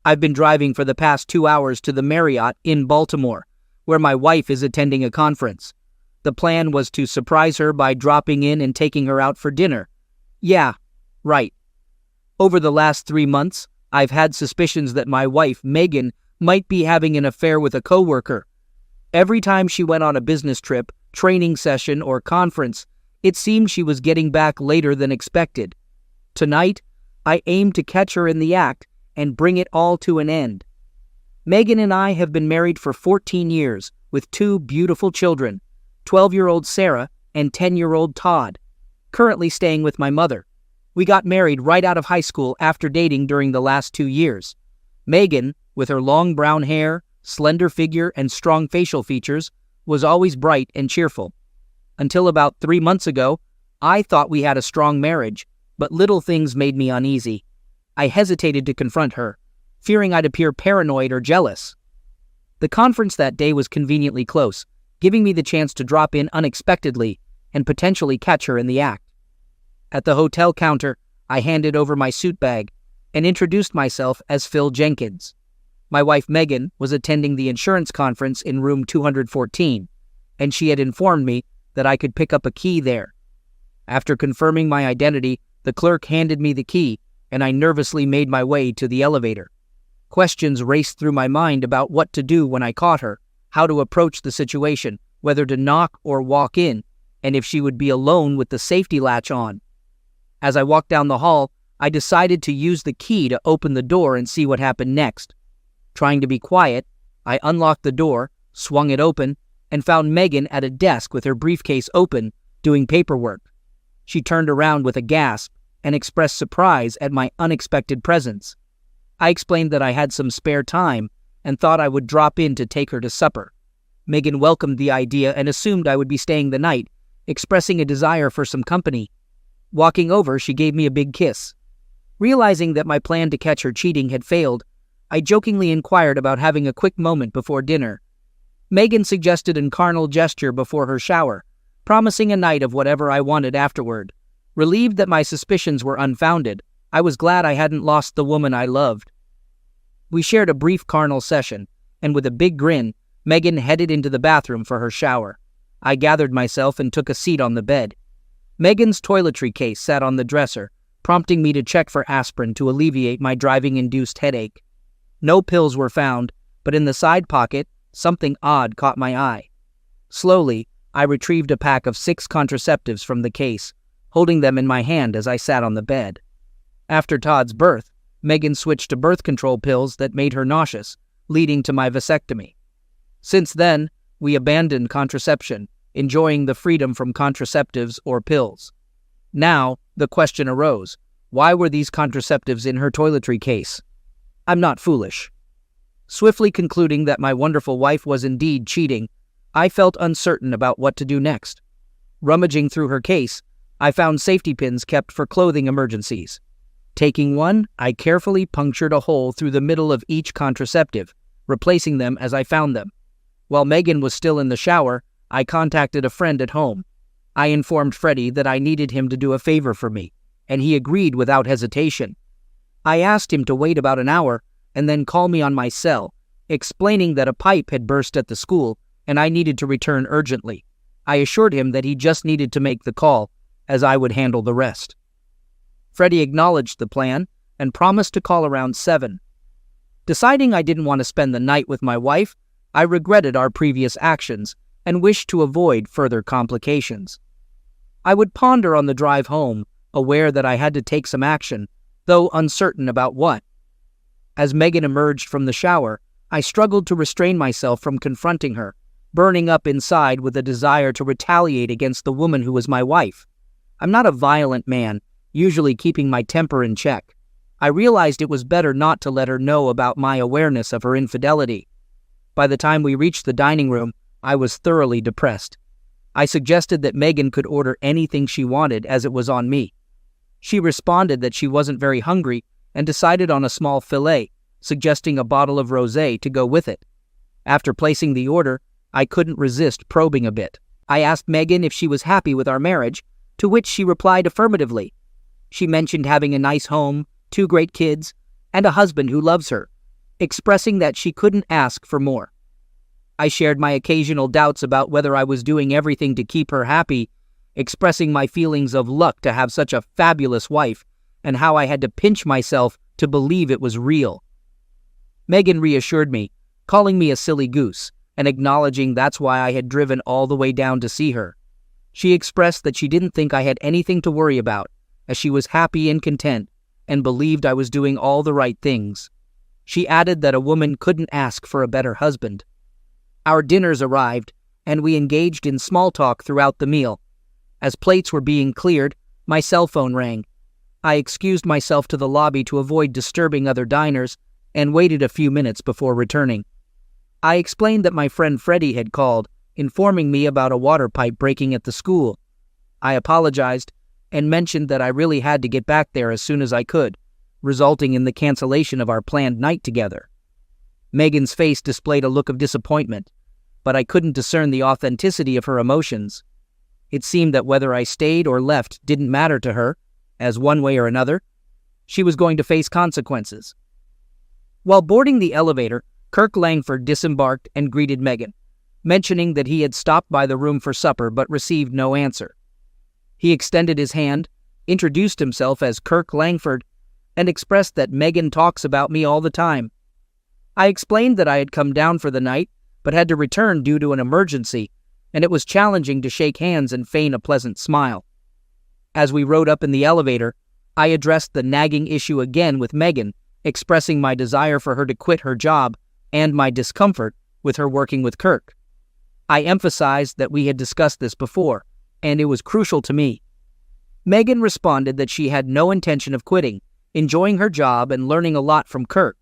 I've been driving for the past 2 hours to the Marriott in Baltimore, where my wife is attending a conference. The plan was to surprise her by dropping in and taking her out for dinner. Yeah, right. Over the last 3 months, I've had suspicions that my wife, Megan, might be having an affair with a coworker. Every time she went on a business trip, training session, or conference, it seemed she was getting back later than expected. Tonight, I aim to catch her in the act and bring it all to an end. Megan and I have been married for 14 years with 2 beautiful children, 12-year-old Sarah and 10-year-old Todd, currently staying with my mother. We got married right out of high school after dating during the last 2 years. Megan, with her long brown hair, slender figure, and strong facial features, was always bright and cheerful. Until about 3 months ago, I thought we had a strong marriage, but little things made me uneasy. I hesitated to confront her, fearing I'd appear paranoid or jealous. The conference that day was conveniently close, giving me the chance to drop in unexpectedly and potentially catch her in the act. At the hotel counter, I handed over my suit bag and introduced myself as Phil Jenkins. My wife Megan was attending the insurance conference in room 214, and she had informed me that I could pick up a key there. After confirming my identity, the clerk handed me the key, and I nervously made my way to the elevator. Questions raced through my mind about what to do when I caught her, how to approach the situation, whether to knock or walk in, and if she would be alone with the safety latch on. As I walked down the hall, I decided to use the key to open the door and see what happened next. Trying to be quiet, I unlocked the door, swung it open, and found Megan at a desk with her briefcase open, doing paperwork. She turned around with a gasp and expressed surprise at my unexpected presence. I explained that I had some spare time and thought I would drop in to take her to supper. Megan welcomed the idea and assumed I would be staying the night, expressing a desire for some company. Walking over, she gave me a big kiss. Realizing that my plan to catch her cheating had failed, I jokingly inquired about having a quick moment before dinner. Megan suggested a carnal gesture before her shower, promising a night of whatever I wanted afterward. Relieved that my suspicions were unfounded, I was glad I hadn't lost the woman I loved. We shared a brief carnal session, and with a big grin, Megan headed into the bathroom for her shower. I gathered myself and took a seat on the bed. Megan's toiletry case sat on the dresser, prompting me to check for aspirin to alleviate my driving-induced headache. No pills were found, but in the side pocket, something odd caught my eye. Slowly, I retrieved a pack of 6 contraceptives from the case, holding them in my hand as I sat on the bed. After Todd's birth, Megan switched to birth control pills that made her nauseous, leading to my vasectomy. Since then, we abandoned contraception, enjoying the freedom from contraceptives or pills. Now, the question arose, why were these contraceptives in her toiletry case? I'm not foolish. Swiftly concluding that my wonderful wife was indeed cheating, I felt uncertain about what to do next. Rummaging through her case, I found safety pins kept for clothing emergencies. Taking one, I carefully punctured a hole through the middle of each contraceptive, replacing them as I found them. While Megan was still in the shower, I contacted a friend at home. I informed Freddie that I needed him to do a favor for me, and he agreed without hesitation. I asked him to wait about an hour and then call me on my cell, explaining that a pipe had burst at the school and I needed to return urgently. I assured him that he just needed to make the call, as I would handle the rest. Freddie acknowledged the plan and promised to call around 7. Deciding I didn't want to spend the night with my wife, I regretted our previous actions and wished to avoid further complications. I would ponder on the drive home, aware that I had to take some action, though uncertain about what. As Megan emerged from the shower, I struggled to restrain myself from confronting her, burning up inside with a desire to retaliate against the woman who was my wife. I'm not a violent man, usually keeping my temper in check. I realized it was better not to let her know about my awareness of her infidelity. By the time we reached the dining room, I was thoroughly depressed. I suggested that Megan could order anything she wanted as it was on me. She responded that she wasn't very hungry and decided on a small fillet, suggesting a bottle of rosé to go with it. After placing the order, I couldn't resist probing a bit. I asked Megan if she was happy with our marriage, to which she replied affirmatively. She mentioned having a nice home, 2 great kids, and a husband who loves her, expressing that she couldn't ask for more. I shared my occasional doubts about whether I was doing everything to keep her happy, expressing my feelings of luck to have such a fabulous wife, and how I had to pinch myself to believe it was real. Megan reassured me, calling me a silly goose, and acknowledging that's why I had driven all the way down to see her. She expressed that she didn't think I had anything to worry about, as she was happy and content, and believed I was doing all the right things. She added that a woman couldn't ask for a better husband. Our dinners arrived, and we engaged in small talk throughout the meal. As plates were being cleared, my cell phone rang. I excused myself to the lobby to avoid disturbing other diners, and waited a few minutes before returning. I explained that my friend Freddie had called, informing me about a water pipe breaking at the school. I apologized, and mentioned that I really had to get back there as soon as I could, resulting in the cancellation of our planned night together. Megan's face displayed a look of disappointment, but I couldn't discern the authenticity of her emotions. It seemed that whether I stayed or left didn't matter to her, as one way or another, she was going to face consequences. While boarding the elevator, Kirk Langford disembarked and greeted Megan, mentioning that he had stopped by the room for supper but received no answer. He extended his hand, introduced himself as Kirk Langford, and expressed that Megan talks about me all the time. I explained that I had come down for the night, but had to return due to an emergency, and it was challenging to shake hands and feign a pleasant smile. As we rode up in the elevator, I addressed the nagging issue again with Megan, expressing my desire for her to quit her job and my discomfort with her working with Kirk. I emphasized that we had discussed this before, and it was crucial to me. Megan responded that she had no intention of quitting, enjoying her job and learning a lot from Kirk.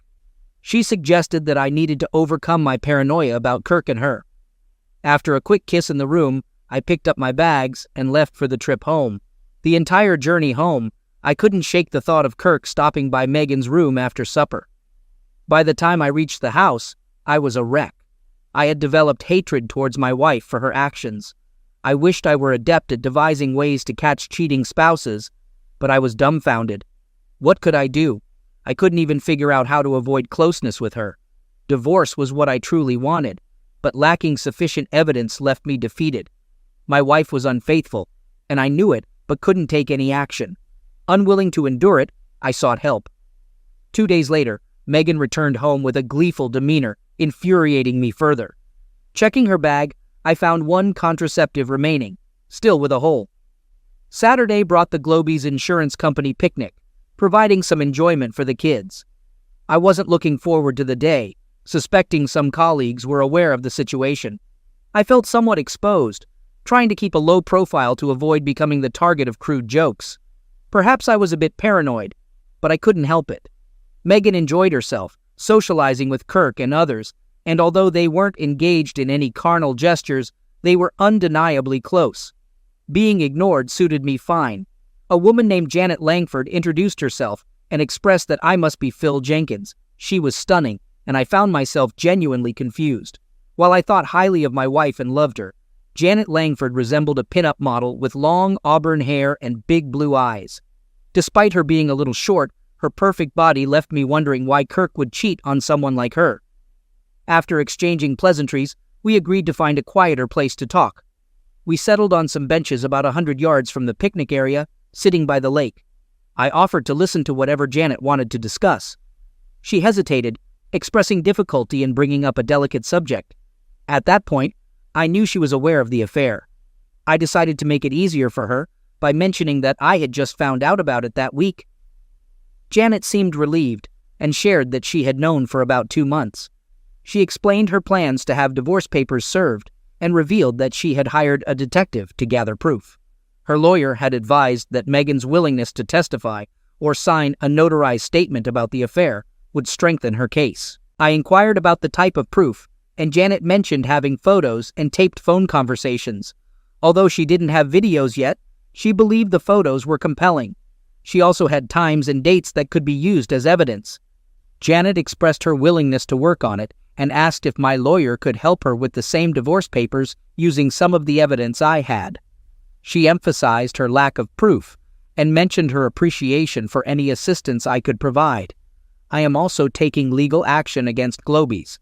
She suggested that I needed to overcome my paranoia about Kirk and her. After a quick kiss in the room, I picked up my bags and left for the trip home. The entire journey home, I couldn't shake the thought of Kirk stopping by Megan's room after supper. By the time I reached the house, I was a wreck. I had developed hatred towards my wife for her actions. I wished I were adept at devising ways to catch cheating spouses, but I was dumbfounded. What could I do? I couldn't even figure out how to avoid closeness with her. Divorce was what I truly wanted, but lacking sufficient evidence left me defeated. My wife was unfaithful, and I knew it, but couldn't take any action. Unwilling to endure it, I sought help. 2 days later, Megan returned home with a gleeful demeanor, infuriating me further. Checking her bag, I found one contraceptive remaining, still with a hole. Saturday brought the Globies Insurance Company picnic, providing some enjoyment for the kids. I wasn't looking forward to the day, suspecting some colleagues were aware of the situation. I felt somewhat exposed, trying to keep a low profile to avoid becoming the target of crude jokes. Perhaps I was a bit paranoid, but I couldn't help it. Megan enjoyed herself, socializing with Kirk and others, and although they weren't engaged in any carnal gestures, they were undeniably close. Being ignored suited me fine. A woman named Janet Langford introduced herself and expressed that I must be Phil Jenkins. She was stunning, and I found myself genuinely confused. While I thought highly of my wife and loved her, Janet Langford resembled a pin-up model with long auburn hair and big blue eyes. Despite her being a little short, her perfect body left me wondering why Kirk would cheat on someone like her. After exchanging pleasantries, we agreed to find a quieter place to talk. We settled on some benches about 100 yards from the picnic area, sitting by the lake. I offered to listen to whatever Janet wanted to discuss. She hesitated, expressing difficulty in bringing up a delicate subject. At that point, I knew she was aware of the affair. I decided to make it easier for her by mentioning that I had just found out about it that week. Janet seemed relieved and shared that she had known for about 2 months. She explained her plans to have divorce papers served and revealed that she had hired a detective to gather proof. Her lawyer had advised that Megan's willingness to testify or sign a notarized statement about the affair would strengthen her case. I inquired about the type of proof, and Janet mentioned having photos and taped phone conversations. Although she didn't have videos yet, she believed the photos were compelling. She also had times and dates that could be used as evidence. Janet expressed her willingness to work on it and asked if my lawyer could help her with the same divorce papers using some of the evidence I had. She emphasized her lack of proof and mentioned her appreciation for any assistance I could provide. I am also taking legal action against Globies.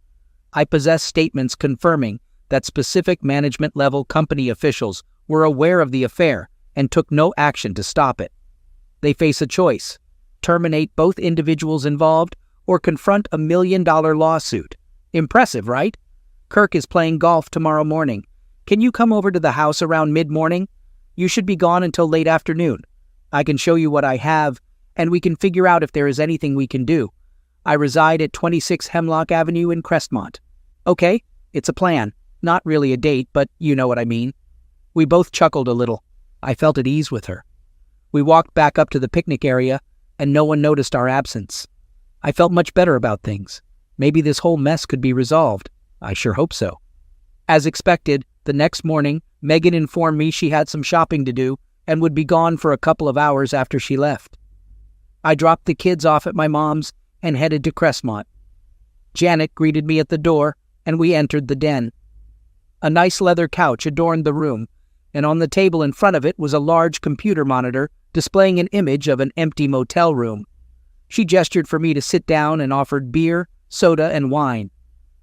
I possess statements confirming that specific management-level company officials were aware of the affair and took no action to stop it. They face a choice: terminate both individuals involved or confront a $1 million lawsuit. Impressive, right? Kirk is playing golf tomorrow morning. Can you come over to the house around mid-morning? You should be gone until late afternoon. I can show you what I have, and we can figure out if there is anything we can do. I reside at 26 Hemlock Avenue in Crestmont. Okay, it's a plan. Not really a date, but you know what I mean. We both chuckled a little. I felt at ease with her. We walked back up to the picnic area, and no one noticed our absence. I felt much better about things. Maybe this whole mess could be resolved. I sure hope so. As expected, the next morning, Megan informed me she had some shopping to do and would be gone for a couple of hours after she left. I dropped the kids off at my mom's and headed to Crestmont. Janet greeted me at the door, and we entered the den. A nice leather couch adorned the room, and on the table in front of it was a large computer monitor displaying an image of an empty motel room. She gestured for me to sit down and offered beer, soda, and wine.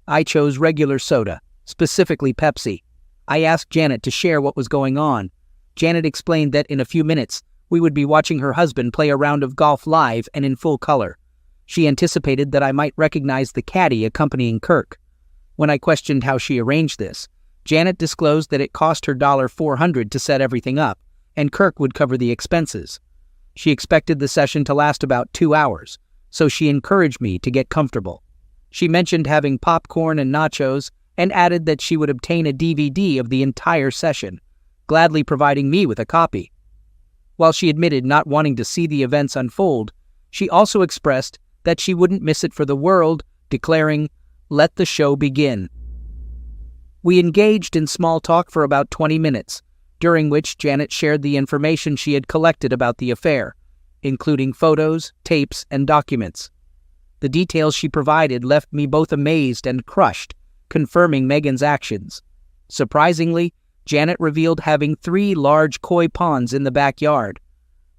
I chose regular soda, specifically Pepsi. I asked Janet to share what was going on. Janet explained that in a few minutes, we would be watching her husband play a round of golf live and in full color. She anticipated that I might recognize the caddy accompanying Kirk. When I questioned how she arranged this, Janet disclosed that it cost her $400 to set everything up, and Kirk would cover the expenses. She expected the session to last about 2 hours, so she encouraged me to get comfortable. She mentioned having popcorn and nachos, and added that she would obtain a DVD of the entire session, gladly providing me with a copy. While she admitted not wanting to see the events unfold, she also expressed that she wouldn't miss it for the world, declaring, "Let the show begin." We engaged in small talk for about 20 minutes, during which Janet shared the information she had collected about the affair, including photos, tapes, and documents. The details she provided left me both amazed and crushed, confirming Megan's actions. Surprisingly, Janet revealed having 3 large koi ponds in the backyard.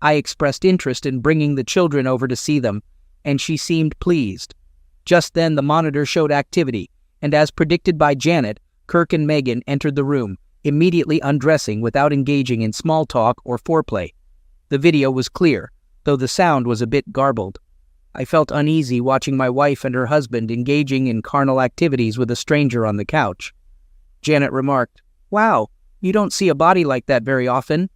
I expressed interest in bringing the children over to see them, and she seemed pleased. Just then the monitor showed activity, and as predicted by Janet, Kirk and Megan entered the room, immediately undressing without engaging in small talk or foreplay. The video was clear, though the sound was a bit garbled. I felt uneasy watching my wife and her husband engaging in carnal activities with a stranger on the couch. Janet remarked, "Wow, you don't see a body like that very often."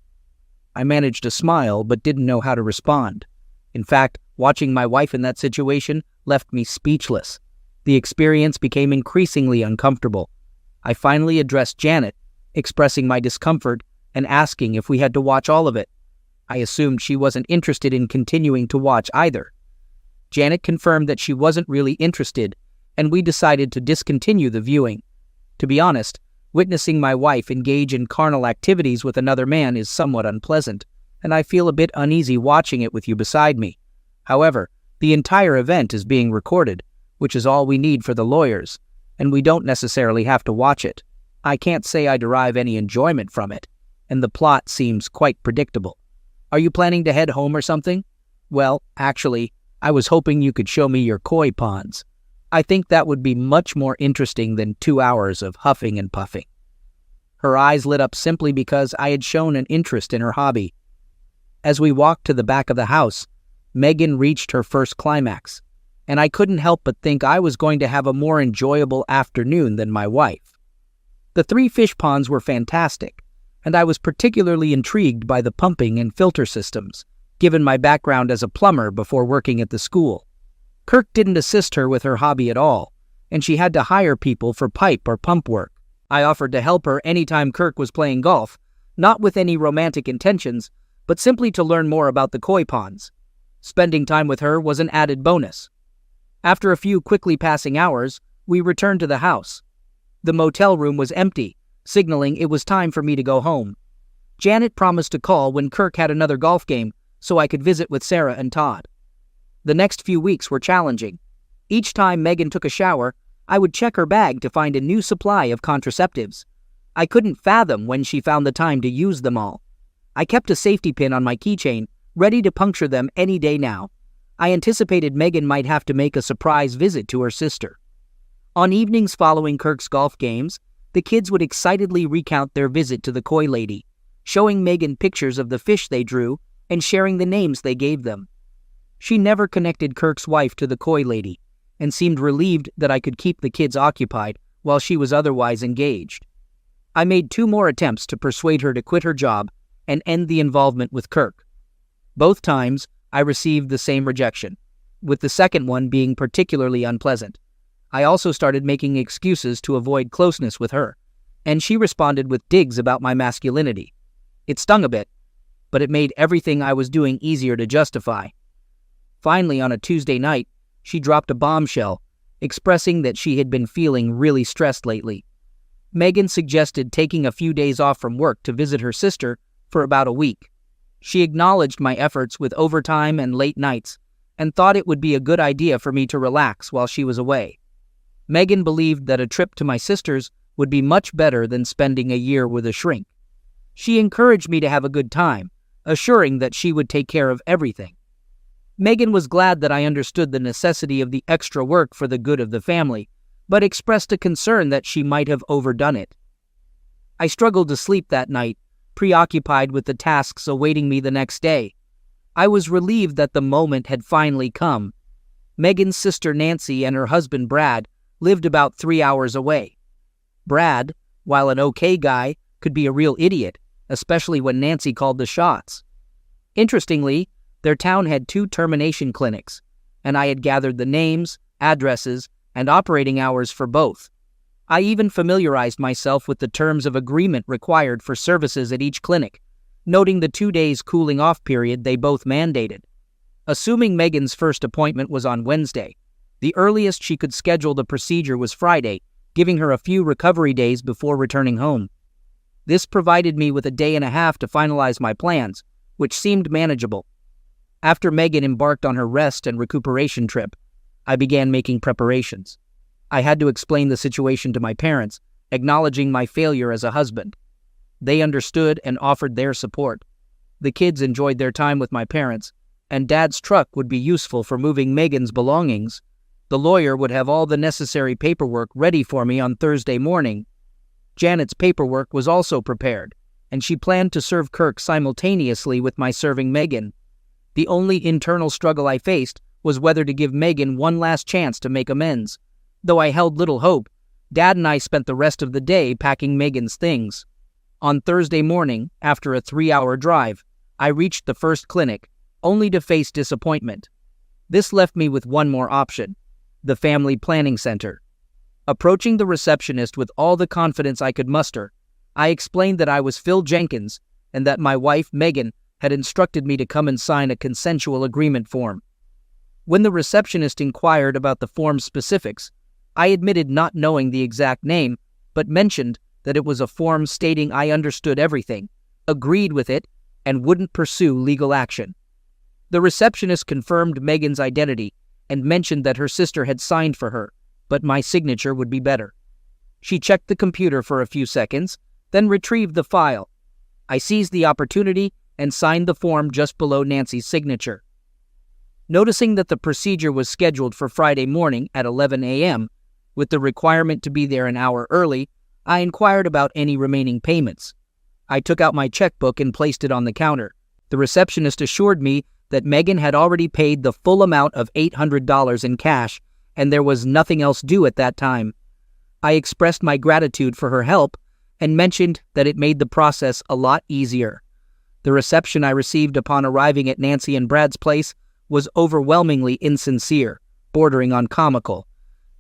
I managed to smile, but didn't know how to respond. In fact, watching my wife in that situation left me speechless. The experience became increasingly uncomfortable. I finally addressed Janet, expressing my discomfort and asking if we had to watch all of it. I assumed she wasn't interested in continuing to watch either. Janet confirmed that she wasn't really interested, and we decided to discontinue the viewing. To be honest, witnessing my wife engage in carnal activities with another man is somewhat unpleasant, and I feel a bit uneasy watching it with you beside me. However, the entire event is being recorded, which is all we need for the lawyers, and we don't necessarily have to watch it. I can't say I derive any enjoyment from it, and the plot seems quite predictable. Are you planning to head home or something? Well, actually, I was hoping you could show me your koi ponds. I think that would be much more interesting than 2 hours of huffing and puffing. Her eyes lit up simply because I had shown an interest in her hobby. As we walked to the back of the house, Megan reached her first climax, and I couldn't help but think I was going to have a more enjoyable afternoon than my wife. The 3 fish ponds were fantastic, and I was particularly intrigued by the pumping and filter systems, given my background as a plumber before working at the school. Kirk didn't assist her with her hobby at all, and she had to hire people for pipe or pump work. I offered to help her anytime Kirk was playing golf, not with any romantic intentions, but simply to learn more about the koi ponds. Spending time with her was an added bonus. After a few quickly passing hours, we returned to the house. The motel room was empty, signaling it was time for me to go home. Janet promised to call when Kirk had another golf game, so I could visit with Sarah and Todd. The next few weeks were challenging. Each time Megan took a shower, I would check her bag to find a new supply of contraceptives. I couldn't fathom when she found the time to use them all. I kept a safety pin on my keychain, ready to puncture them any day now. I anticipated Megan might have to make a surprise visit to her sister. On evenings following Kirk's golf games, the kids would excitedly recount their visit to the koi lady, showing Megan pictures of the fish they drew and sharing the names they gave them. She never connected Kirk's wife to the koi lady and seemed relieved that I could keep the kids occupied while she was otherwise engaged. I made 2 more attempts to persuade her to quit her job and end the involvement with Kirk. Both times, I received the same rejection, with the second one being particularly unpleasant. I also started making excuses to avoid closeness with her, and she responded with digs about my masculinity. It stung a bit, but it made everything I was doing easier to justify. Finally, on a Tuesday night, she dropped a bombshell, expressing that she had been feeling really stressed lately. Megan suggested taking a few days off from work to visit her sister for about a week. She acknowledged my efforts with overtime and late nights, and thought it would be a good idea for me to relax while she was away. Megan believed that a trip to my sister's would be much better than spending a year with a shrink. She encouraged me to have a good time, assuring that she would take care of everything. Megan was glad that I understood the necessity of the extra work for the good of the family, but expressed a concern that she might have overdone it. I struggled to sleep that night, preoccupied with the tasks awaiting me the next day. I was relieved that the moment had finally come. Megan's sister Nancy and her husband Brad lived about 3 hours away. Brad, while an okay guy, could be a real idiot, especially when Nancy called the shots. Interestingly, their town had 2 termination clinics, and I had gathered the names, addresses, and operating hours for both. I even familiarized myself with the terms of agreement required for services at each clinic, noting the 2 days cooling off period they both mandated. Assuming Megan's first appointment was on Wednesday, the earliest she could schedule the procedure was Friday, giving her a few recovery days before returning home. This provided me with a day and a half to finalize my plans, which seemed manageable. After Megan embarked on her rest and recuperation trip, I began making preparations. I had to explain the situation to my parents, acknowledging my failure as a husband. They understood and offered their support. The kids enjoyed their time with my parents, and Dad's truck would be useful for moving Megan's belongings. The lawyer would have all the necessary paperwork ready for me on Thursday morning. Janet's paperwork was also prepared, and she planned to serve Kirk simultaneously with my serving Megan. The only internal struggle I faced was whether to give Megan one last chance to make amends. Though I held little hope, Dad and I spent the rest of the day packing Megan's things. On Thursday morning, after a 3-hour drive, I reached the first clinic, only to face disappointment. This left me with one more option: the Family Planning Center. Approaching the receptionist with all the confidence I could muster, I explained that I was Phil Jenkins and that my wife, Megan, had instructed me to come and sign a consensual agreement form. When the receptionist inquired about the form's specifics, I admitted not knowing the exact name, but mentioned that it was a form stating I understood everything, agreed with it, and wouldn't pursue legal action. The receptionist confirmed Megan's identity and mentioned that her sister had signed for her, but my signature would be better. She checked the computer for a few seconds, then retrieved the file. I seized the opportunity and signed the form just below Nancy's signature. Noticing that the procedure was scheduled for Friday morning at 11 a.m., with the requirement to be there an hour early, I inquired about any remaining payments. I took out my checkbook and placed it on the counter. The receptionist assured me that Megan had already paid the full amount of $800 in cash, and there was nothing else due at that time. I expressed my gratitude for her help and mentioned that it made the process a lot easier. The reception I received upon arriving at Nancy and Brad's place was overwhelmingly insincere, bordering on comical.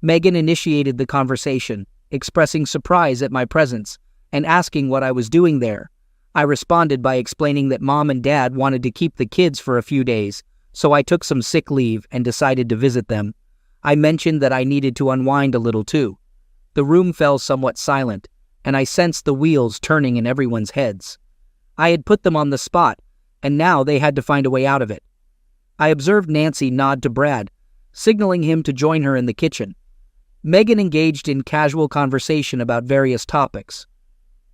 Megan initiated the conversation, expressing surprise at my presence and asking what I was doing there. I responded by explaining that Mom and Dad wanted to keep the kids for a few days, so I took some sick leave and decided to visit them. I mentioned that I needed to unwind a little too. The room fell somewhat silent, and I sensed the wheels turning in everyone's heads. I had put them on the spot, and now they had to find a way out of it. I observed Nancy nod to Brad, signaling him to join her in the kitchen. Megan engaged in casual conversation about various topics.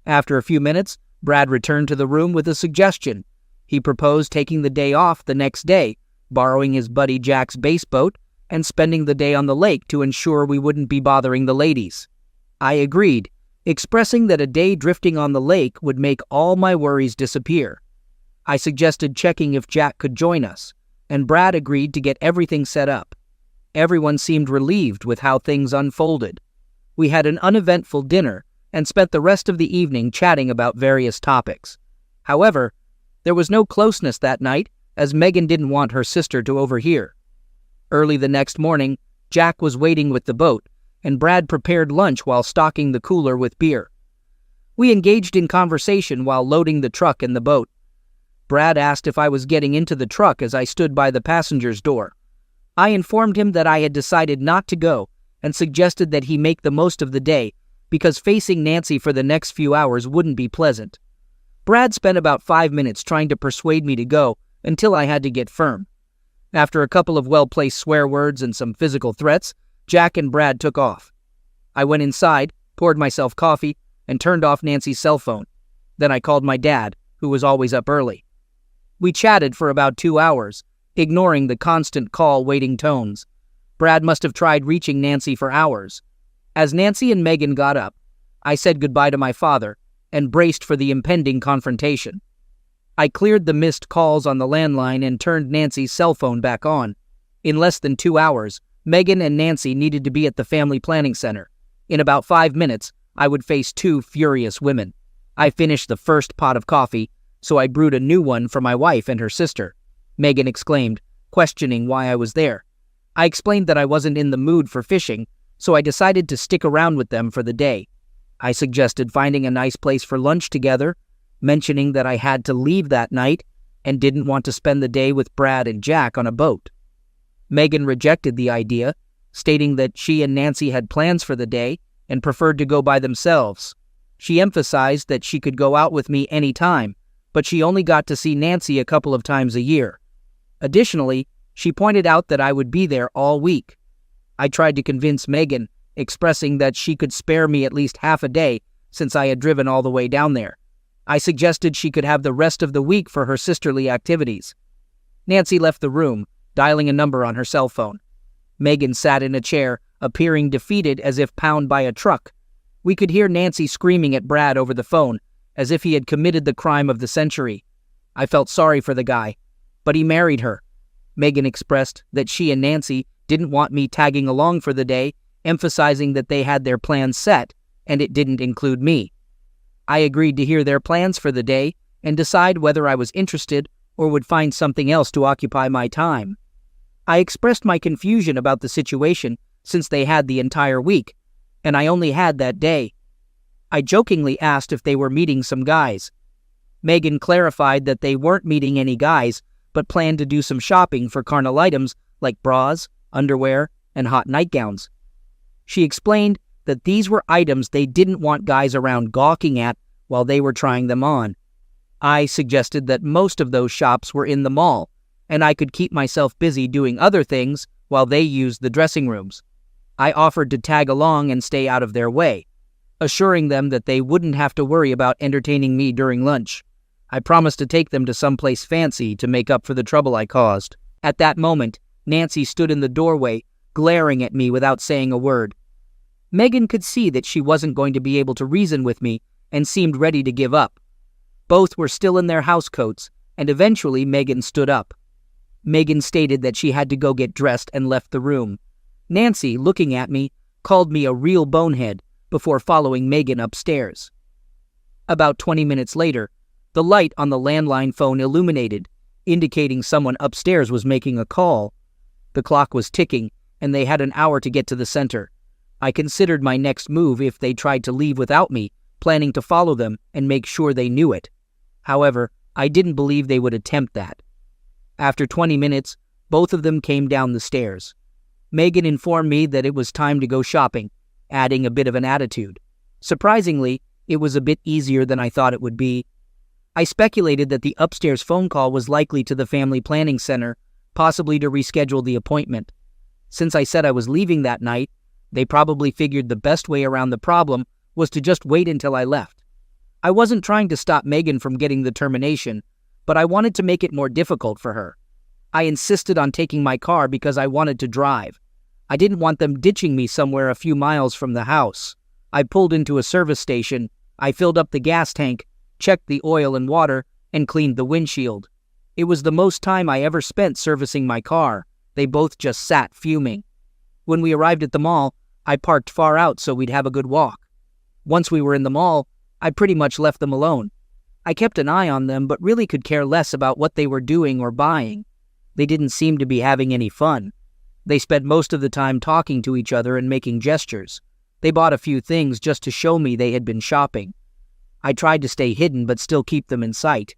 After a few minutes, Brad returned to the room with a suggestion. He proposed taking the day off the next day, borrowing his buddy Jack's bass boat and spending the day on the lake to ensure we wouldn't be bothering the ladies. I agreed, expressing that a day drifting on the lake would make all my worries disappear. I suggested checking if Jack could join us, and Brad agreed to get everything set up. Everyone seemed relieved with how things unfolded. We had an uneventful dinner and spent the rest of the evening chatting about various topics. However, there was no closeness that night, as Megan didn't want her sister to overhear. Early the next morning, Jack was waiting with the boat, and Brad prepared lunch while stocking the cooler with beer. We engaged in conversation while loading the truck and the boat. Brad asked if I was getting into the truck as I stood by the passenger's door. I informed him that I had decided not to go and suggested that he make the most of the day because facing Nancy for the next few hours wouldn't be pleasant. Brad spent about 5 minutes trying to persuade me to go until I had to get firm. After a couple of well-placed swear words and some physical threats, Jack and Brad took off. I went inside, poured myself coffee, and turned off Nancy's cell phone. Then I called my dad, who was always up early. We chatted for about 2 hours, ignoring the constant call-waiting tones. Brad must have tried reaching Nancy for hours. As Nancy and Megan got up, I said goodbye to my father and braced for the impending confrontation. I cleared the missed calls on the landline and turned Nancy's cell phone back on. In less than 2 hours, Megan and Nancy needed to be at the family planning center. In about 5 minutes, I would face 2 furious women. I finished the first pot of coffee, so I brewed a new one for my wife and her sister. Megan exclaimed, questioning why I was there. I explained that I wasn't in the mood for fishing, so I decided to stick around with them for the day. I suggested finding a nice place for lunch together, mentioning that I had to leave that night and didn't want to spend the day with Brad and Jack on a boat. Megan rejected the idea, stating that she and Nancy had plans for the day and preferred to go by themselves. She emphasized that she could go out with me any time, but she only got to see Nancy a couple of times a year. Additionally, she pointed out that I would be there all week. I tried to convince Megan, expressing that she could spare me at least half a day since I had driven all the way down there. I suggested she could have the rest of the week for her sisterly activities. Nancy left the room, dialing a number on her cell phone. Megan sat in a chair, appearing defeated as if pounded by a truck. We could hear Nancy screaming at Brad over the phone, as if he had committed the crime of the century. I felt sorry for the guy, but he married her. Megan expressed that she and Nancy didn't want me tagging along for the day, emphasizing that they had their plans set, and it didn't include me. I agreed to hear their plans for the day and decide whether I was interested or would find something else to occupy my time. I expressed my confusion about the situation since they had the entire week, and I only had that day. I jokingly asked if they were meeting some guys. Megan clarified that they weren't meeting any guys, but planned to do some shopping for carnal items like bras, underwear, and hot nightgowns. She explained that these were items they didn't want guys around gawking at while they were trying them on. I suggested that most of those shops were in the mall, and I could keep myself busy doing other things while they used the dressing rooms. I offered to tag along and stay out of their way, assuring them that they wouldn't have to worry about entertaining me during lunch. I promised to take them to someplace fancy to make up for the trouble I caused. At that moment, Nancy stood in the doorway, glaring at me without saying a word. Megan could see that she wasn't going to be able to reason with me and seemed ready to give up. Both were still in their housecoats, and eventually Megan stood up. Megan stated that she had to go get dressed and left the room. Nancy, looking at me, called me a real bonehead before following Megan upstairs. About 20 minutes later, the light on the landline phone illuminated, indicating someone upstairs was making a call. The clock was ticking, and they had an hour to get to the center. I considered my next move if they tried to leave without me, planning to follow them and make sure they knew it. However, I didn't believe they would attempt that. After 20 minutes, both of them came down the stairs. Megan informed me that it was time to go shopping, adding a bit of an attitude. Surprisingly, it was a bit easier than I thought it would be. I speculated that the upstairs phone call was likely to the family planning center, possibly to reschedule the appointment. Since I said I was leaving that night, they probably figured the best way around the problem was to just wait until I left. I wasn't trying to stop Megan from getting the termination, but I wanted to make it more difficult for her. I insisted on taking my car because I wanted to drive. I didn't want them ditching me somewhere a few miles from the house. I pulled into a service station. I filled up the gas tank, checked the oil and water, and cleaned the windshield. It was the most time I ever spent servicing my car. They both just sat fuming. When we arrived at the mall, I parked far out so we'd have a good walk. Once we were in the mall, I pretty much left them alone. I kept an eye on them but really could care less about what they were doing or buying. They didn't seem to be having any fun. They spent most of the time talking to each other and making gestures. They bought a few things just to show me they had been shopping. I tried to stay hidden but still keep them in sight.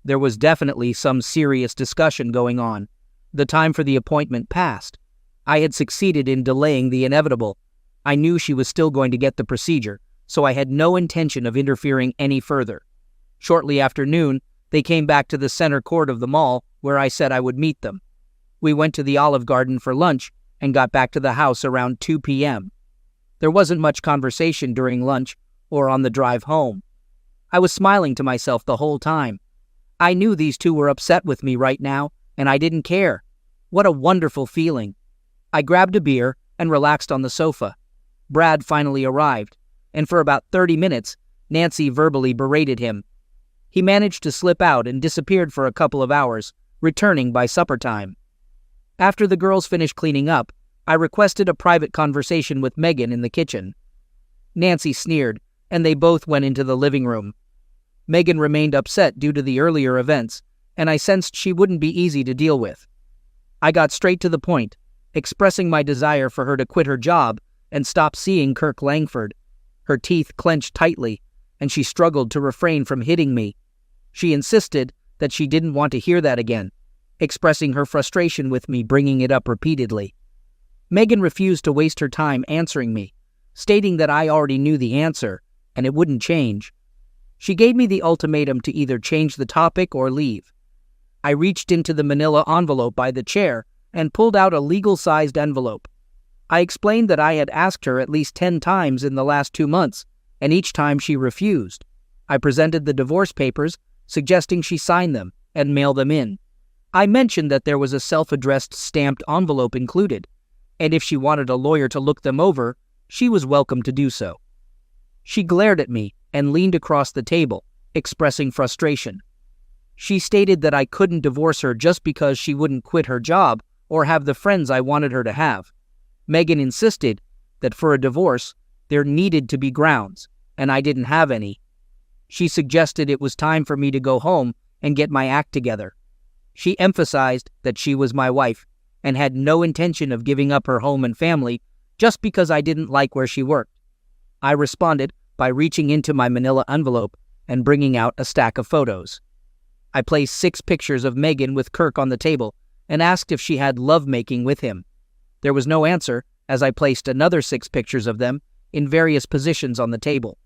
There was definitely some serious discussion going on. The time for the appointment passed. I had succeeded in delaying the inevitable. I knew she was still going to get the procedure, so I had no intention of interfering any further. Shortly after noon, they came back to the center court of the mall, where I said I would meet them. We went to the Olive Garden for lunch and got back to the house around 2 p.m. There wasn't much conversation during lunch or on the drive home. I was smiling to myself the whole time. I knew these two were upset with me right now, and I didn't care. What a wonderful feeling. I grabbed a beer and relaxed on the sofa. Brad finally arrived, and for about 30 minutes, Nancy verbally berated him. He managed to slip out and disappeared for a couple of hours, returning by supper time. After the girls finished cleaning up, I requested a private conversation with Megan in the kitchen. Nancy sneered, and they both went into the living room. Megan remained upset due to the earlier events, and I sensed she wouldn't be easy to deal with. I got straight to the point, expressing my desire for her to quit her job and stop seeing Kirk Langford. Her teeth clenched tightly, and she struggled to refrain from hitting me. She insisted that she didn't want to hear that again, expressing her frustration with me bringing it up repeatedly. Megan refused to waste her time answering me, stating that I already knew the answer, and it wouldn't change. She gave me the ultimatum to either change the topic or leave. I reached into the manila envelope by the chair and pulled out a legal-sized envelope. I explained that I had asked her at least 10 times in the last 2 months, and each time she refused. I presented the divorce papers, suggesting she sign them and mail them in. I mentioned that there was a self-addressed stamped envelope included, and if she wanted a lawyer to look them over, she was welcome to do so. She glared at me and leaned across the table, expressing frustration. She stated that I couldn't divorce her just because she wouldn't quit her job or have the friends I wanted her to have. Megan insisted that for a divorce, there needed to be grounds, and I didn't have any. She suggested it was time for me to go home and get my act together. She emphasized that she was my wife and had no intention of giving up her home and family just because I didn't like where she worked. I responded by reaching into my manila envelope and bringing out a stack of photos. I placed 6 pictures of Megan with Kirk on the table and asked if she had lovemaking with him. There was no answer, as I placed another 6 pictures of them in various positions on the table.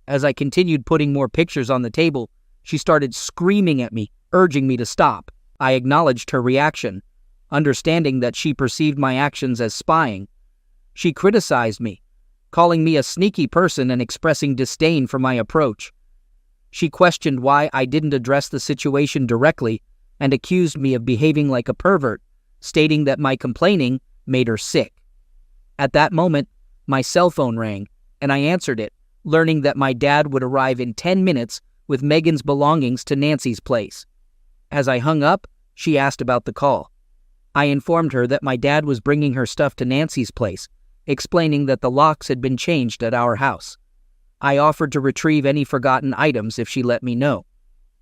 As I continued putting more pictures on the table, she started screaming at me, urging me to stop. I acknowledged her reaction, understanding that she perceived my actions as spying. She criticized me, calling me a sneaky person and expressing disdain for my approach. She questioned why I didn't address the situation directly and accused me of behaving like a pervert, stating that my complaining made her sick. At that moment, my cell phone rang, and I answered it, learning that my dad would arrive in 10 minutes with Megan's belongings to Nancy's place. As I hung up, she asked about the call. I informed her that my dad was bringing her stuff to Nancy's place, explaining that the locks had been changed at our house. I offered to retrieve any forgotten items if she let me know.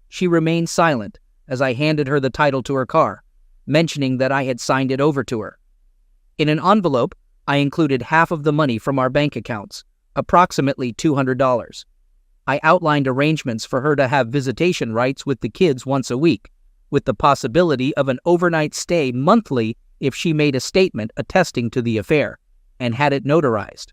She remained silent as I handed her the title to her car, mentioning that I had signed it over to her. In an envelope, I included half of the money from our bank accounts, approximately $200. I outlined arrangements for her to have visitation rights with the kids once a week, with the possibility of an overnight stay monthly if she made a statement attesting to the affair, and had it notarized.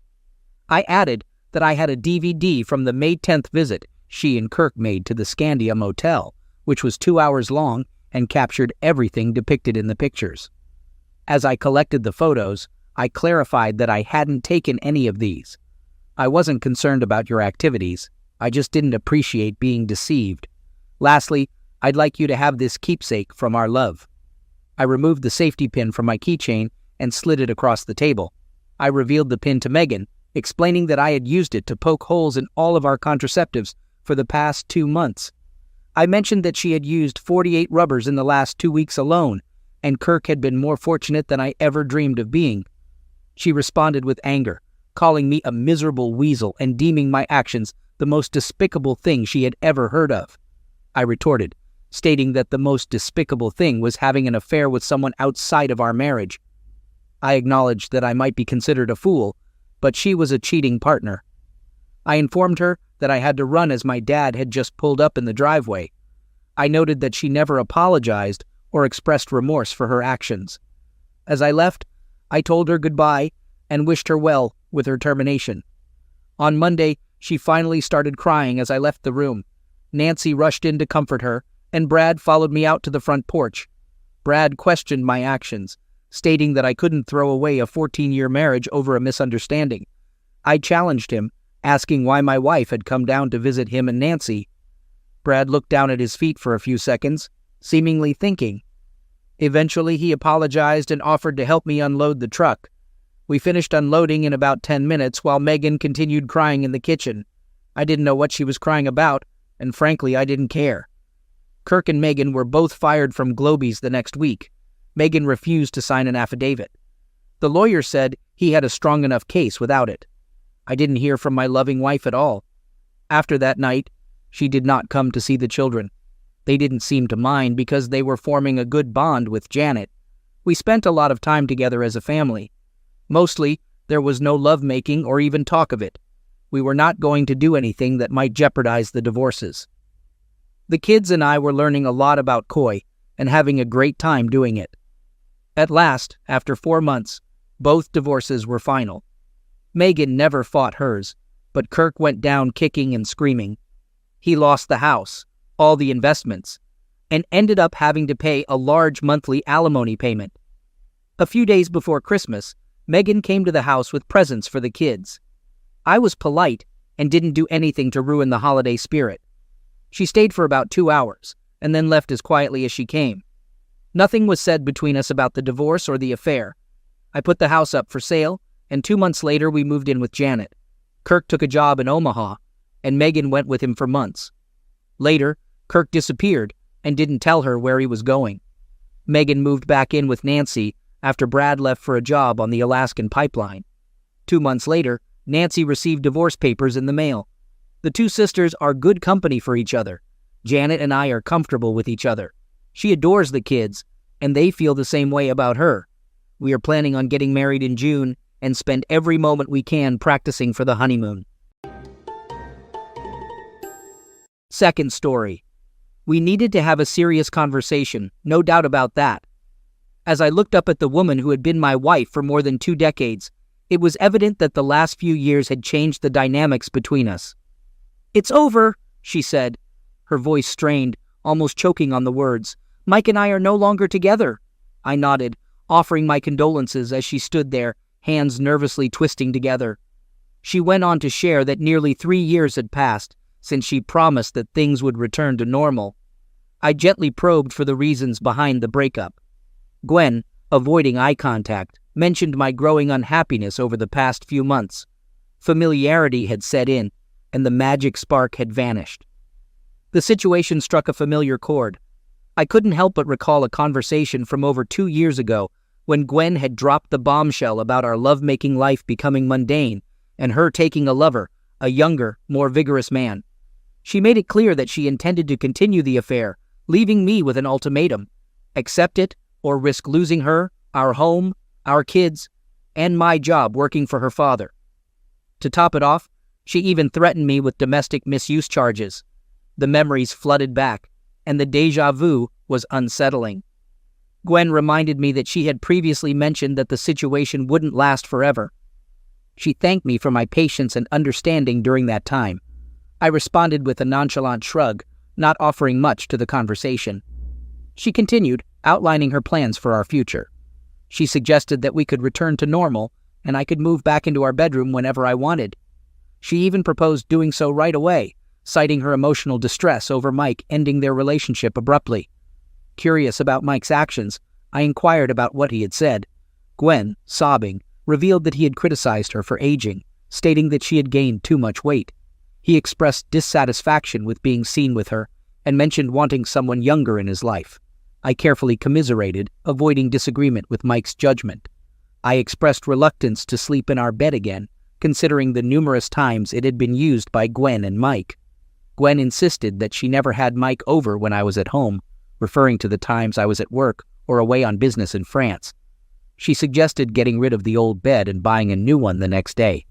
I added that I had a DVD from the May 10th visit she and Kirk made to the Scandia Motel, which was 2 hours long and captured everything depicted in the pictures. As I collected the photos, I clarified that I hadn't taken any of these. I wasn't concerned about your activities. I just didn't appreciate being deceived. Lastly, I'd like you to have this keepsake from our love. I removed the safety pin from my keychain and slid it across the table. I revealed the pin to Megan, explaining that I had used it to poke holes in all of our contraceptives for the past 2 months. I mentioned that she had used 48 rubbers in the last 2 weeks alone, and Kirk had been more fortunate than I ever dreamed of being. She responded with anger, calling me a miserable weasel and deeming my actions the most despicable thing she had ever heard of. I retorted, stating that the most despicable thing was having an affair with someone outside of our marriage. I acknowledged that I might be considered a fool, but she was a cheating partner. I informed her that I had to run as my dad had just pulled up in the driveway. I noted that she never apologized or expressed remorse for her actions. As I left, I told her goodbye and wished her well with her termination. On Monday, she finally started crying as I left the room. Nancy rushed in to comfort her, and Brad followed me out to the front porch. Brad questioned my actions, stating that I couldn't throw away a 14-year marriage over a misunderstanding. I challenged him, asking why my wife had come down to visit him and Nancy. Brad looked down at his feet for a few seconds, seemingly thinking. Eventually, he apologized and offered to help me unload the truck. We finished unloading in about 10 minutes while Megan continued crying in the kitchen. I didn't know what she was crying about, and frankly, I didn't care. Kirk and Megan were both fired from Globies the next week. Megan refused to sign an affidavit. The lawyer said he had a strong enough case without it. I didn't hear from my loving wife at all. After that night, she did not come to see the children. They didn't seem to mind because they were forming a good bond with Janet. We spent a lot of time together as a family. Mostly, there was no lovemaking or even talk of it. We were not going to do anything that might jeopardize the divorces. The kids and I were learning a lot about Koi and having a great time doing it. At last, after 4 months, both divorces were final. Megan never fought hers, but Kirk went down kicking and screaming. He lost the house, all the investments, and ended up having to pay a large monthly alimony payment. A few days before Christmas, Megan came to the house with presents for the kids. I was polite and didn't do anything to ruin the holiday spirit. She stayed for about 2 hours and then left as quietly as she came. Nothing was said between us about the divorce or the affair. I put the house up for sale, and 2 months later we moved in with Janet. Kirk took a job in Omaha, and Megan went with him for months. Later, Kirk disappeared and didn't tell her where he was going. Megan moved back in with Nancy after Brad left for a job on the Alaskan pipeline. 2 months later, Nancy received divorce papers in the mail. The two sisters are good company for each other. Janet and I are comfortable with each other. She adores the kids, and they feel the same way about her. We are planning on getting married in June and spend every moment we can practicing for the honeymoon. Second story. We needed to have a serious conversation, no doubt about that. As I looked up at the woman who had been my wife for more than 2 decades, it was evident that the last few years had changed the dynamics between us. "It's over," she said, her voice strained, almost choking on the words. "Mike and I are no longer together." I nodded, offering my condolences as she stood there, hands nervously twisting together. She went on to share that nearly 3 years had passed since she promised that things would return to normal. I gently probed for the reasons behind the breakup. Gwen, avoiding eye contact, mentioned my growing unhappiness over the past few months. Familiarity had set in, and the magic spark had vanished. The situation struck a familiar chord. I couldn't help but recall a conversation from over 2 years ago when Gwen had dropped the bombshell about our lovemaking life becoming mundane and her taking a lover, a younger, more vigorous man. She made it clear that she intended to continue the affair, leaving me with an ultimatum: accept it or risk losing her, our home, our kids, and my job working for her father. To top it off, she even threatened me with domestic misuse charges. The memories flooded back, and the déjà vu was unsettling. Gwen reminded me that she had previously mentioned that the situation wouldn't last forever. She thanked me for my patience and understanding during that time. I responded with a nonchalant shrug, not offering much to the conversation. She continued, outlining her plans for our future. She suggested that we could return to normal, and I could move back into our bedroom whenever I wanted. She even proposed doing so right away, citing her emotional distress over Mike ending their relationship abruptly. Curious about Mike's actions, I inquired about what he had said. Gwen, sobbing, revealed that he had criticized her for aging, stating that she had gained too much weight. He expressed dissatisfaction with being seen with her and mentioned wanting someone younger in his life. I carefully commiserated, avoiding disagreement with Mike's judgment. I expressed reluctance to sleep in our bed again, considering the numerous times it had been used by Gwen and Mike. Gwen insisted that she never had Mike over when I was at home, referring to the times I was at work or away on business in France. She suggested getting rid of the old bed and buying a new one the next day.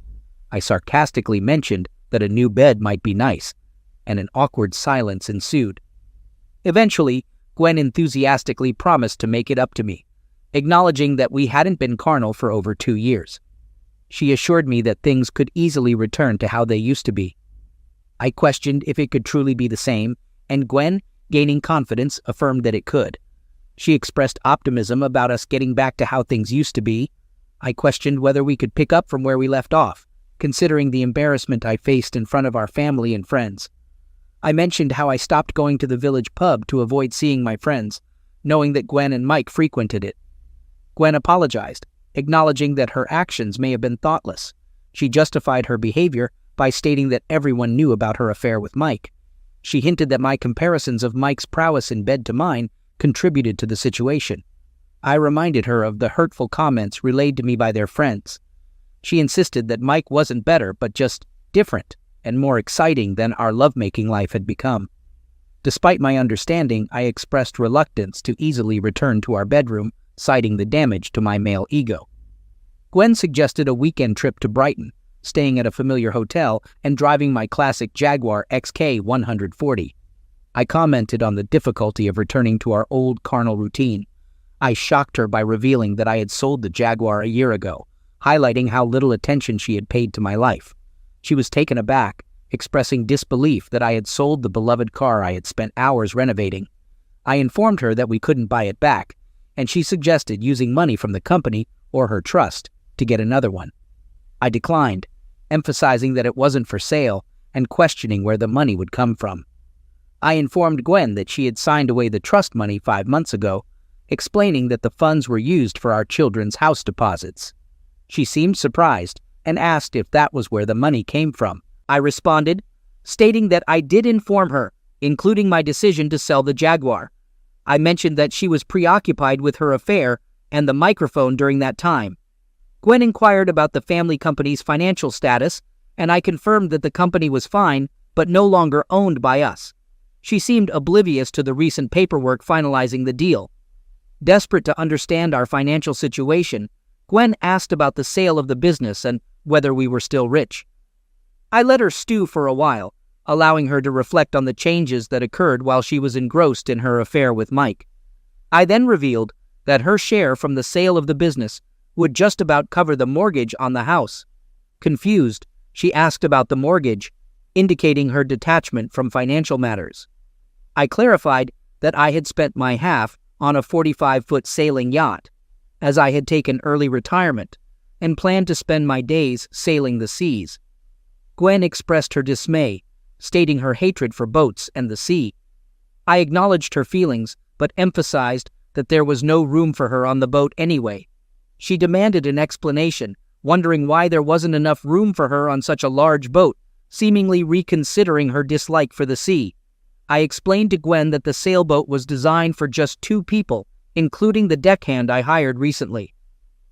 I sarcastically mentioned that a new bed might be nice, and an awkward silence ensued. Eventually, Gwen enthusiastically promised to make it up to me, acknowledging that we hadn't been carnal for over 2 years. She assured me that things could easily return to how they used to be. I questioned if it could truly be the same, and Gwen, gaining confidence, affirmed that it could. She expressed optimism about us getting back to how things used to be. I questioned whether we could pick up from where we left off, considering the embarrassment I faced in front of our family and friends. I mentioned how I stopped going to the village pub to avoid seeing my friends, knowing that Gwen and Mike frequented it. Gwen apologized, acknowledging that her actions may have been thoughtless. She justified her behavior by stating that everyone knew about her affair with Mike. She hinted that my comparisons of Mike's prowess in bed to mine contributed to the situation. I reminded her of the hurtful comments relayed to me by their friends. She insisted that Mike wasn't better, but just different and more exciting than our lovemaking life had become. Despite my understanding, I expressed reluctance to easily return to our bedroom, citing the damage to my male ego. Gwen suggested a weekend trip to Brighton, staying at a familiar hotel and driving my classic Jaguar XK 140. I commented on the difficulty of returning to our old carnal routine. I shocked her by revealing that I had sold the Jaguar a year ago, highlighting how little attention she had paid to my life. She was taken aback, expressing disbelief that I had sold the beloved car I had spent hours renovating. I informed her that we couldn't buy it back, and she suggested using money from the company or her trust to get another one. I declined, emphasizing that it wasn't for sale and questioning where the money would come from. I informed Gwen that she had signed away the trust money 5 months ago, explaining that the funds were used for our children's house deposits. She seemed surprised and asked if that was where the money came from. I responded, stating that I did inform her, including my decision to sell the Jaguar. I mentioned that she was preoccupied with her affair and the microphone during that time. Gwen inquired about the family company's financial status, and I confirmed that the company was fine, but no longer owned by us. She seemed oblivious to the recent paperwork finalizing the deal. Desperate to understand our financial situation, Gwen asked about the sale of the business and whether we were still rich. I let her stew for a while, allowing her to reflect on the changes that occurred while she was engrossed in her affair with Mike. I then revealed that her share from the sale of the business would just about cover the mortgage on the house. Confused, she asked about the mortgage, indicating her detachment from financial matters. I clarified that I had spent my half on a 45-foot sailing yacht, as I had taken early retirement, and planned to spend my days sailing the seas. Gwen expressed her dismay, stating her hatred for boats and the sea. I acknowledged her feelings, but emphasized that there was no room for her on the boat anyway. She demanded an explanation, wondering why there wasn't enough room for her on such a large boat, seemingly reconsidering her dislike for the sea. I explained to Gwen that the sailboat was designed for just 2 people, including the deckhand I hired recently.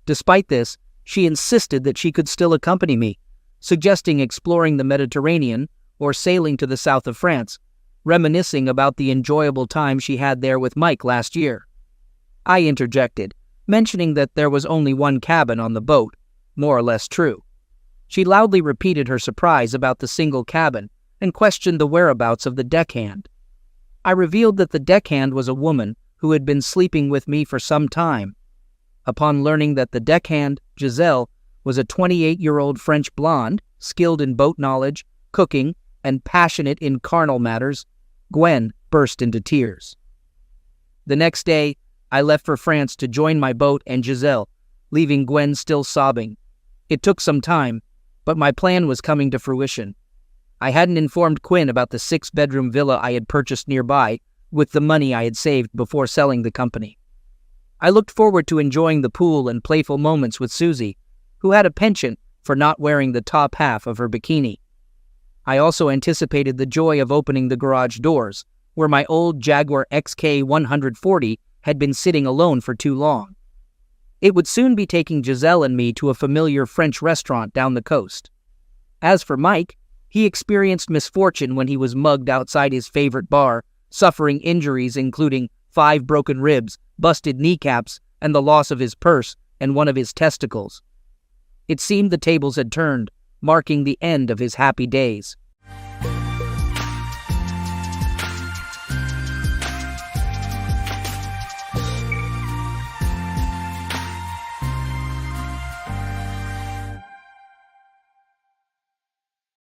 Despite this, she insisted that she could still accompany me, suggesting exploring the Mediterranean or sailing to the south of France, reminiscing about the enjoyable time she had there with Mike last year. I interjected, mentioning that there was only 1 cabin on the boat, more or less true. She loudly repeated her surprise about the single cabin and questioned the whereabouts of the deckhand. I revealed that the deckhand was a woman who had been sleeping with me for some time. Upon learning that the deckhand, Giselle, was a 28-year-old French blonde, skilled in boat knowledge, cooking, and passionate in carnal matters, Gwen burst into tears. The next day, I left for France to join my boat and Giselle, leaving Gwen still sobbing. It took some time, but my plan was coming to fruition. I hadn't informed Quinn about the 6-bedroom villa I had purchased nearby with the money I had saved before selling the company. I looked forward to enjoying the pool and playful moments with Susie, who had a penchant for not wearing the top half of her bikini. I also anticipated the joy of opening the garage doors, where my old Jaguar XK140 had been sitting alone for too long. It would soon be taking Giselle and me to a familiar French restaurant down the coast. As for Mike, he experienced misfortune when he was mugged outside his favorite bar, suffering injuries including 5 broken ribs, busted kneecaps, and the loss of his purse and one of his testicles. It seemed the tables had turned, marking the end of his happy days.